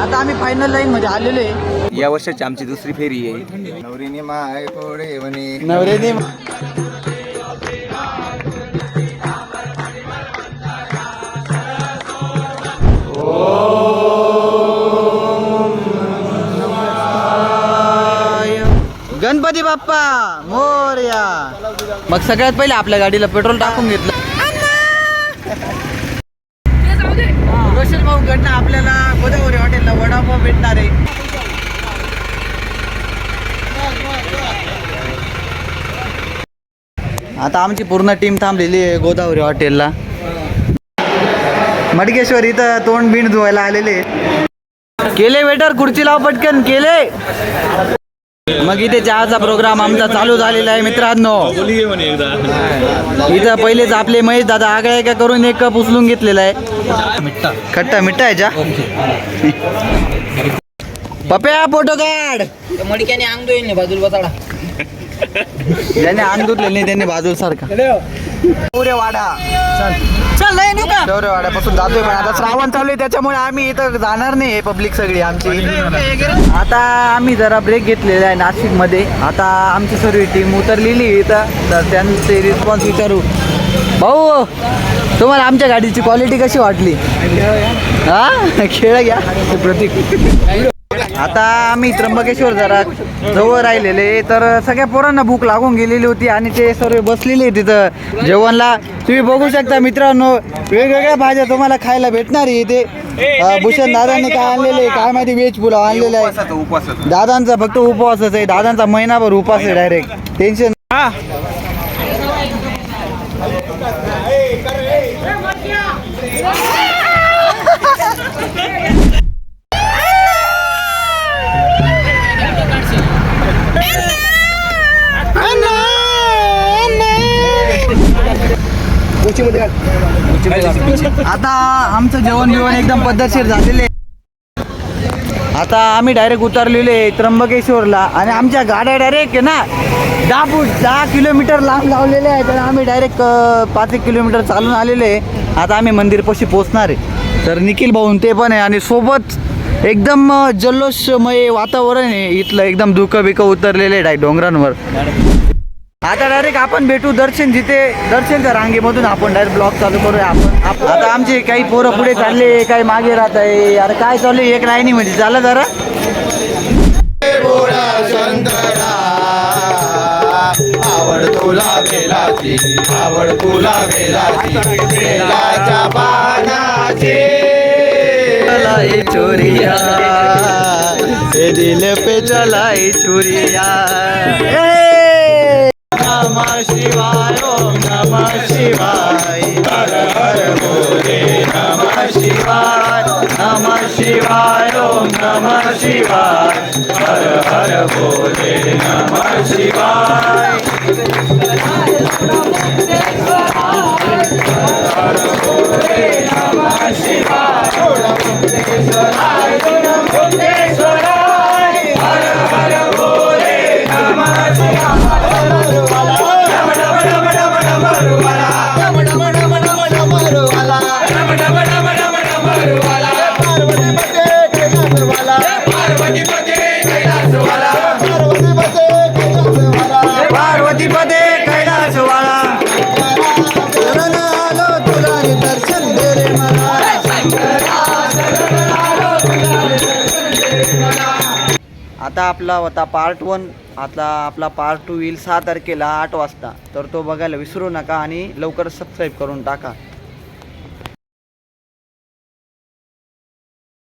आता आम्ही final line मध्ये आलेलो आहे. या वर्षाची आमची दुसरी फेरी आहे. नवरीने माय पोळे म्हणे नवऱ्याने गणपती बाप्पा मोरया. मग सगळ्यात पहिले आपल्या गाडीला पेट्रोल टाकून घेतलं. रोशन भाऊ कडनं आपल्याला गोदावरी हॉटेलला वडापाव भेटणार आहे. आता आमची पूर्ण टीम थांबलेली आहे गोदावरी हॉटेलला. मडकेश्वर इथं तोंड बिंड धुवायला आलेले. केले वेटर खुर्ची लाव पटकन केले. मग इथे चहाचा प्रोग्राम आमचा चालू झालेला आहे मित्रांनो. इथं पहिलेच आपले महेश दादा आगळ्या एका करून एक कप उचलून घेतलेला आहे. खट्टा मिठ्ठा आहे चहा. पप्या फोटो काढ. मडक्याने अंग दोन बाजूला बसाडा. ज्याने अंग धुतले नाही त्यांनी बाजूला सारखा. शौर्यवाडा चल शौर्यवाड्यापासून जातोय पण आता श्रावण चालू आहे त्याच्यामुळे आम्ही इथं जाणार नाही. पब्लिक सगळी आमची. आता आम्ही जरा ब्रेक घेतलेला आहे नाशिकमध्ये. आता आमची सर्व टीम उतरलेली इथं तर त्यांचे रिस्पॉन्स विचारू. भाऊ तुम्हाला आमच्या गाडीची क्वालिटी कशी वाटली? हा खेळ घ्या प्रतीक. आता आम्ही त्र्यंबकेश्वर जरा जवळ राहिलेले तर सगळ्या पोरांना भूक लागून गेलेली होती आणि ते सर्व बसलेले तिथं जेवणला. तुम्ही बघू शकता मित्रांनो वेगवेगळ्या भाज्या तुम्हाला खायला भेटणार आहे इथे. भूषण दादांनी काय आणलेले काय माहिती व्हेज पुलाव आणलेला आहे. दादांचा फक्त उपवासच आहे. दादांचा महिनाभर उपवास आहे डायरेक्ट. टेन्शन आता आमचं जेवण बिवण एकदम पद्धतशीर झालेले. आता आम्ही डायरेक्ट उतरलेले त्र्यंबकेश्वरला आणि आमच्या गाड्या डायरेक्ट आहे ना 10 किलोमीटर लांब लावलेले आहे. तर आम्ही डायरेक्ट 5 किलोमीटर चालून आलेले. आता आम्ही मंदिरपाशी पोचणार आहे. तर निखिल भाऊन ते पण आहे आणि सोबत एकदम जल्लोषमय वातावरण आहे इथलं. एकदम धुकं बिकं उतरलेले आहे डोंगरांवर. आता डायरेक्ट आपण भेटू दर्शनच्या रांगेमधून आपण डायरेक्ट ब्लॉग चालू करूया आपण. आता आमचे काही पोरं पुढे चालले काही मागे राहत आहे. अरे काय चालू आहे एक लाईनी मध्ये चाला जरा. आवड तुला बेलाची आवड तुला बेलाची बेलाच्या पानाची चलाई चोरिया ए दिल पे चलाई चोरिया. नमः शिवाय ओम नमः शिवाय हर हर भोले नमः शिवाय नमः शिवाय ओम नमः शिवाय हर हर भोले नमः शिवाय. हर भोले नमः शिवाय हर हर भोले नमः शिवाय. पार्वती पदे कैलासवाला तुला दर्शन दे रे मला. आता आपला होता पार्ट 1. आता आपला पार्ट 2 येईल 6 तारखेला 8 वाजता. तर तो बघायला विसरू नका आणि लवकर सबस्क्राईब करून टाका.